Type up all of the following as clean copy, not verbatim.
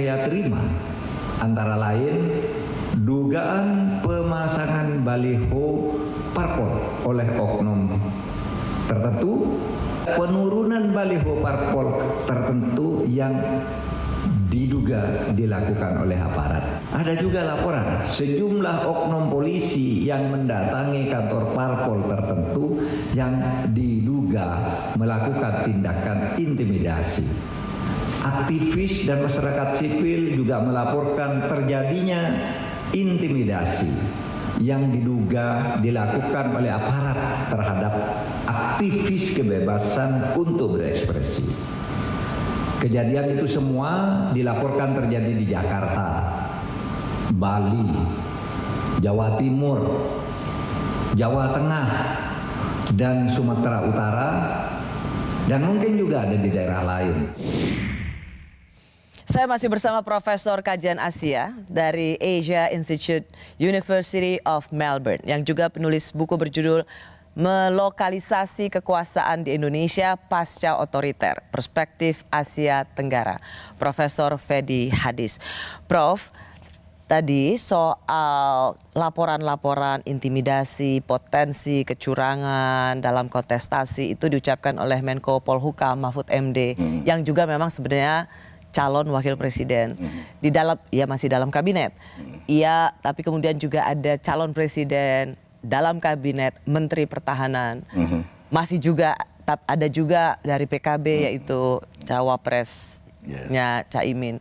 saya terima antara lain dugaan pemasangan baliho parpol oleh oknum tertentu, penurunan baliho parpol tertentu yang diduga dilakukan oleh aparat. Ada juga laporan sejumlah oknum polisi yang mendatangi kantor parpol tertentu yang diduga melakukan tindakan intimidasi. Aktivis dan masyarakat sipil juga melaporkan terjadinya intimidasi yang diduga dilakukan oleh aparat terhadap aktivis kebebasan untuk berekspresi. Kejadian itu semua dilaporkan terjadi di Jakarta, Bali, Jawa Timur, Jawa Tengah, dan Sumatera Utara, dan mungkin juga ada di daerah lain. Saya masih bersama Profesor Kajian Asia dari Asia Institute University of Melbourne yang juga penulis buku berjudul Melokalisasi Kekuasaan di Indonesia Pasca Otoriter, Perspektif Asia Tenggara, Profesor Fedi Hadis. Prof, tadi soal laporan-laporan intimidasi, potensi kecurangan dalam kontestasi itu diucapkan oleh Menko Polhukam Mahfud MD yang juga memang sebenarnya calon wakil presiden di dalam, ya masih dalam kabinet. Iya, tapi kemudian juga ada calon presiden dalam kabinet Menteri Pertahanan. Masih juga ada juga dari PKB yaitu cawapresnya Caimin.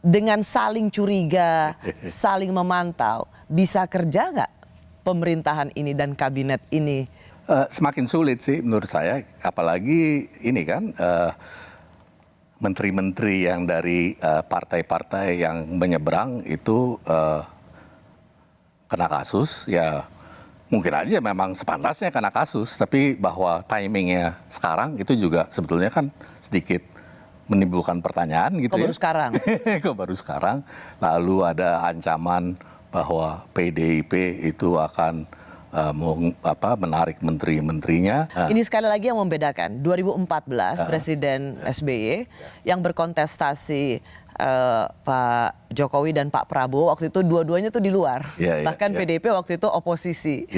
Dengan saling curiga, saling memantau, bisa kerja nggak pemerintahan ini dan kabinet ini? Semakin sulit sih menurut saya, apalagi ini kan menteri-menteri yang dari partai-partai yang menyeberang itu kena kasus, ya mungkin aja memang sepantasnya kena kasus, tapi bahwa timingnya sekarang itu juga sebetulnya kan sedikit menimbulkan pertanyaan gitu. Kok baru sekarang? Kok baru sekarang? Lalu ada ancaman bahwa PDIP itu akan menarik menteri-menterinya. Ini sekali lagi yang membedakan 2014 Presiden SBY yang berkontestasi Pak Jokowi dan Pak Prabowo waktu itu dua-duanya tuh di luar, bahkan PDIP waktu itu oposisi.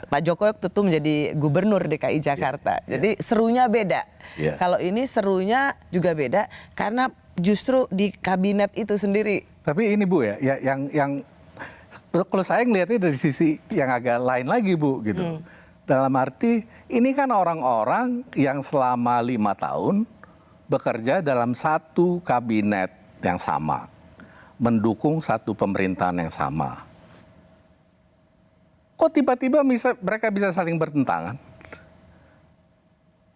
Pak Jokowi waktu itu menjadi gubernur DKI Jakarta. Jadi serunya beda. Kalau ini serunya juga beda karena justru di kabinet itu sendiri. Tapi ini Bu ya, yang kalau saya ngelihatnya dari sisi yang agak lain lagi Bu gitu. Dalam arti ini kan orang-orang yang selama 5 tahun bekerja dalam satu kabinet yang sama, mendukung satu pemerintahan yang sama. Kok tiba-tiba mereka bisa saling bertentangan?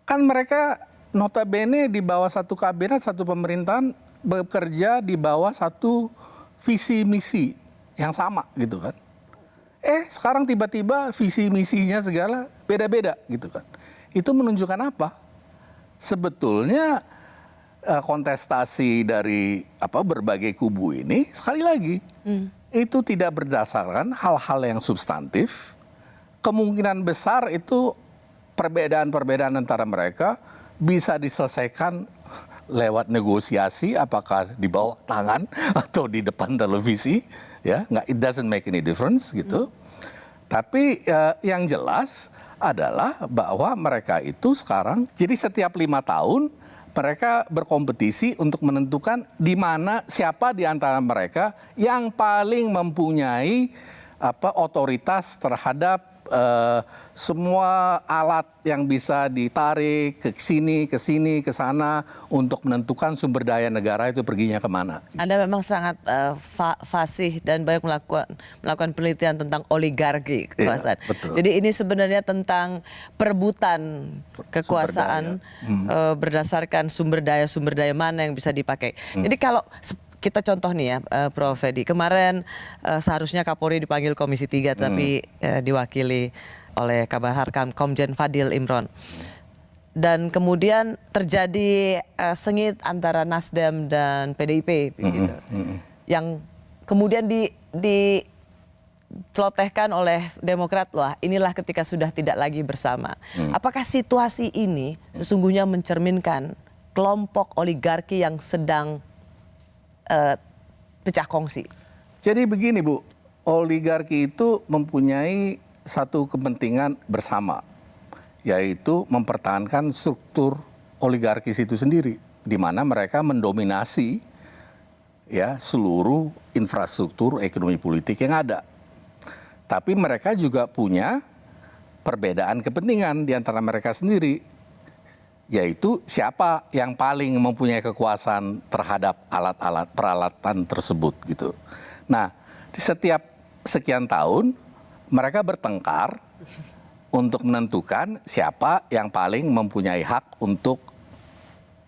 Kan mereka notabene di bawah satu kabinet, satu pemerintahan, bekerja di bawah satu visi misi yang sama gitu kan. Sekarang tiba-tiba visi misinya segala beda-beda gitu kan. Itu menunjukkan apa? Sebetulnya kontestasi dari berbagai kubu ini sekali lagi itu tidak berdasarkan hal-hal yang substantif. Kemungkinan besar itu perbedaan-perbedaan antara mereka bisa diselesaikan lewat negosiasi, apakah di bawah tangan atau di depan televisi, ya, it doesn't make any difference gitu. Tapi yang jelas adalah bahwa mereka itu sekarang, jadi setiap 5 tahun mereka berkompetisi untuk menentukan di mana siapa di antara mereka yang paling mempunyai otoritas terhadap semua alat yang bisa ditarik ke sini, ke sana untuk menentukan sumber daya negara itu perginya kemana. Anda memang sangat fasih dan banyak melakukan penelitian tentang oligarki kekuasaan. Jadi ini sebenarnya tentang perebutan kekuasaan berdasarkan sumber daya mana yang bisa dipakai. Jadi kalau kita contoh nih ya, Prof. Fedi. Kemarin seharusnya Kapolri dipanggil Komisi 3, tapi diwakili oleh Kabar Harkam Komjen Fadil Imron. Dan kemudian terjadi sengit antara Nasdem dan PDIP, gitu. Yang kemudian dicelotehkan oleh Demokrat, wah inilah ketika sudah tidak lagi bersama. Apakah situasi ini sesungguhnya mencerminkan kelompok oligarki yang sedang pecah kongsi. Jadi begini Bu, oligarki itu mempunyai satu kepentingan bersama, yaitu mempertahankan struktur oligarkis itu sendiri, di mana mereka mendominasi ya seluruh infrastruktur ekonomi politik yang ada. Tapi mereka juga punya perbedaan kepentingan di antara mereka sendiri, yaitu siapa yang paling mempunyai kekuasaan terhadap alat-alat peralatan tersebut gitu. Nah, di setiap sekian tahun mereka bertengkar untuk menentukan siapa yang paling mempunyai hak untuk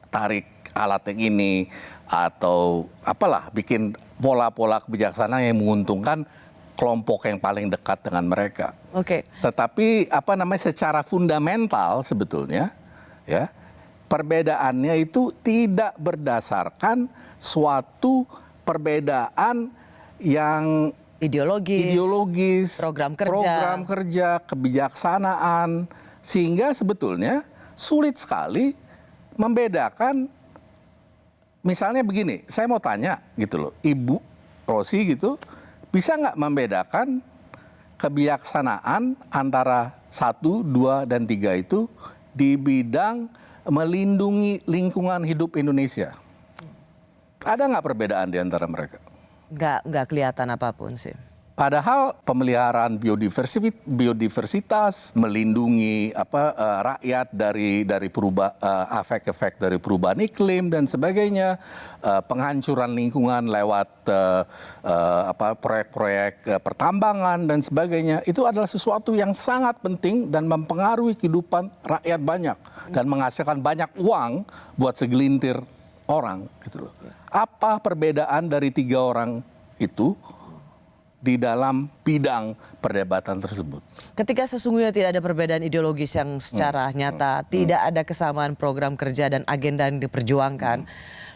tarik alat yang ini atau apalah, bikin pola-pola kebijaksanaan yang menguntungkan kelompok yang paling dekat dengan mereka. Oke. Tetapi secara fundamental sebetulnya ya perbedaannya itu tidak berdasarkan suatu perbedaan yang ideologis, program kerja, kebijaksanaan, sehingga sebetulnya sulit sekali membedakan. Misalnya begini, saya mau tanya gitu loh, Ibu Rosi gitu, bisa nggak membedakan kebijaksanaan antara 1, 2, dan 3 itu di bidang melindungi lingkungan hidup Indonesia? Ada nggak perbedaan di antara mereka? Nggak kelihatan apapun sih. Padahal pemeliharaan biodiversitas, melindungi rakyat dari efek-efek dari perubahan iklim dan sebagainya, penghancuran lingkungan lewat proyek-proyek pertambangan dan sebagainya, itu adalah sesuatu yang sangat penting dan mempengaruhi kehidupan rakyat banyak dan menghasilkan banyak uang buat segelintir orang gitu loh. Apa perbedaan dari 3 orang itu di dalam bidang perdebatan tersebut? Ketika sesungguhnya tidak ada perbedaan ideologis yang secara nyata, tidak ada kesamaan program kerja dan agenda yang diperjuangkan,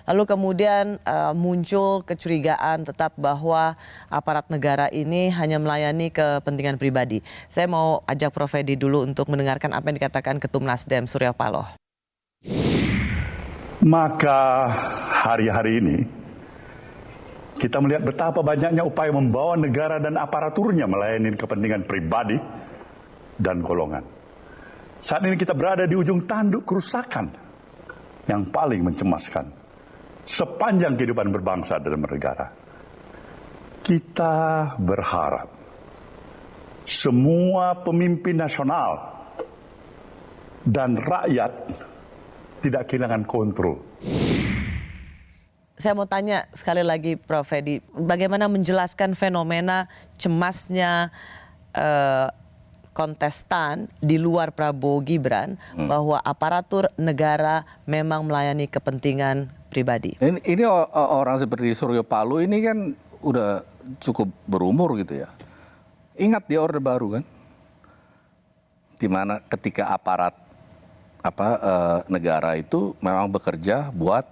lalu kemudian muncul kecurigaan tetap bahwa aparat negara ini hanya melayani kepentingan pribadi. Saya mau ajak Prof. Edi dulu untuk mendengarkan apa yang dikatakan Ketum Nasdem Surya Paloh. Maka hari-hari ini kita melihat betapa banyaknya upaya membawa negara dan aparaturnya melayani kepentingan pribadi dan golongan. Saat ini kita berada di ujung tanduk kerusakan yang paling mencemaskan sepanjang kehidupan berbangsa dan bernegara. Kita berharap semua pemimpin nasional dan rakyat tidak kehilangan kontrol. Saya mau tanya sekali lagi Prof. Edi, bagaimana menjelaskan fenomena cemasnya kontestan di luar Prabowo Gibran bahwa aparatur negara memang melayani kepentingan pribadi? Ini orang seperti Surya Paloh ini kan udah cukup berumur gitu ya. Ingat di Orde Baru kan, di mana ketika aparat negara itu memang bekerja buat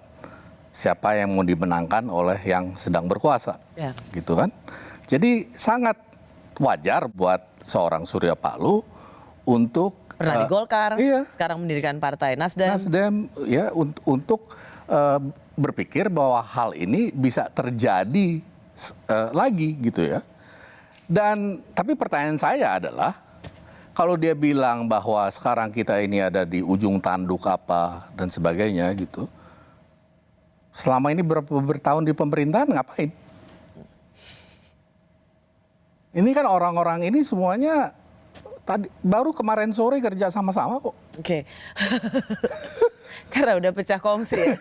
siapa yang mau dimenangkan oleh yang sedang berkuasa, gitu kan. Jadi sangat wajar buat seorang Surya Paloh untuk pernah di Golkar, sekarang mendirikan partai Nasdem, ya untuk berpikir bahwa hal ini bisa terjadi lagi gitu ya. Dan tapi pertanyaan saya adalah, kalau dia bilang bahwa sekarang kita ini ada di ujung tanduk apa dan sebagainya gitu, selama ini bertahun di pemerintahan ngapain? Ini kan orang-orang ini semuanya baru kemarin sore kerja sama-sama kok. Oke. Karena udah pecah kongsi ya.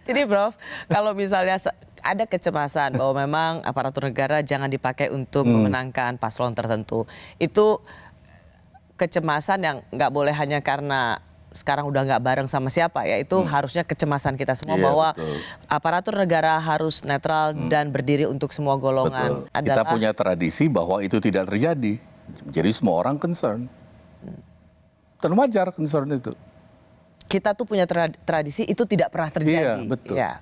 Jadi Prof, kalau misalnya ada kecemasan bahwa memang aparatur negara jangan dipakai untuk memenangkan paslon tertentu, itu kecemasan yang nggak boleh hanya karena sekarang udah nggak bareng sama siapa ya, itu harusnya kecemasan kita semua bahwa betul, aparatur negara harus netral dan berdiri untuk semua golongan. Kita punya tradisi bahwa itu tidak terjadi, jadi semua orang concern. Dan wajar concern itu. Kita tuh punya tradisi itu tidak pernah terjadi. Iya, betul. Ya.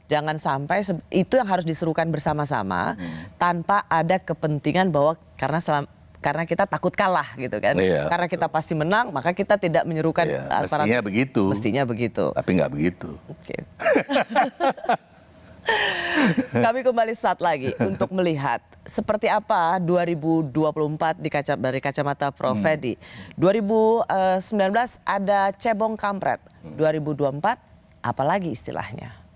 Jangan sampai itu yang harus diserukan bersama-sama tanpa ada kepentingan bahwa karena kita takut kalah gitu kan. Iya. Karena kita pasti menang, maka kita tidak menyerukan mestinya begitu. Mestinya begitu. Tapi nggak begitu. Oke. Kami kembali saat lagi untuk melihat seperti apa 2024 dari kacamata Prof. Fedi. 2019 ada cebong kampret, 2024 apalagi istilahnya?